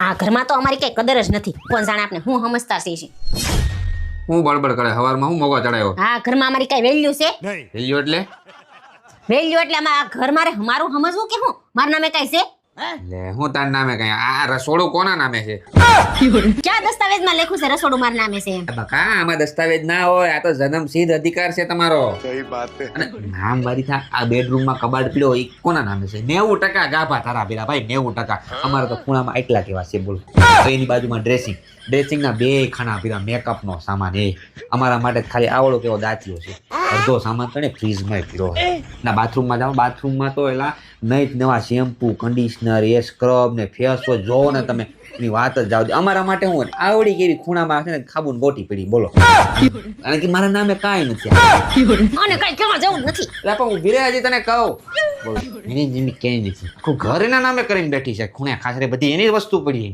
આ ઘરમાં તો અમારી કઈ કદર જ નથી. કોણ જાણે આપણે હું સમજતા છે. હું બળબડ કરે હવારમાં હું મોગો ચડાયો હા ઘરમાં અમારી કઈ વેલ્યુ છે? વેલ્યુ એટલે વેલ્યુ એટલે આમાં આ ઘર મારે મારું સમજવું કે હું મારા નામે કઈ છે? લે હું તાર નામે કઈ આ રસોડું કોના નામે છે? ક્યાં દસ્તાવેજમાં લખ્યું છે રસોડું મારા નામે છે એમ? બકા આમાં દસ્તાવેજ ના હોય, આ તો જન્મસિદ્ધ અધિકાર છે તમારો. सही बात है. અને નામ વારી થા આ બેડરૂમમાં કબાડ પીડ્યો એ કોના નામે છે? 90% ગાભા તારા પેલા ભાઈ 90%. અમારે તો ખૂણામાં એટલા કેવા છે બોલ. તો એની બાજુમાં ડ્રેસિંગના 2 ખાના પીડા મેકઅપનો સામાન એ અમારા માટે ખાલી આવડો કેવો દાંતિયો છે. અડધો સામાન તો ને ફ્રીજમાં પીડ્યો ના બાથરૂમમાં જાઓ, બાથરૂમમાં તો એલા નહીં નવા શેમ્પુ કન્ડિશનર એ સ્ક્રબ ને ફેસ વોશ જોવો ને તમે એની વાત જ જાવ. અમારા માટે હું આવડી કેવી ખૂણામાં છે ને ખાબુન ગોટી પડી બોલો. કારણ કે મારા નામે કાંઈ નથી અને કઈ કેવા જવું જ નથી. એટલે પણ ઉભી રહે હજી તને કહું બોલો એની જમી ક્યાંય નથી. આખું ઘર એના નામે કરીને બેઠી છે. ખૂણે ખાસરે બધી એની જ વસ્તુ પડી.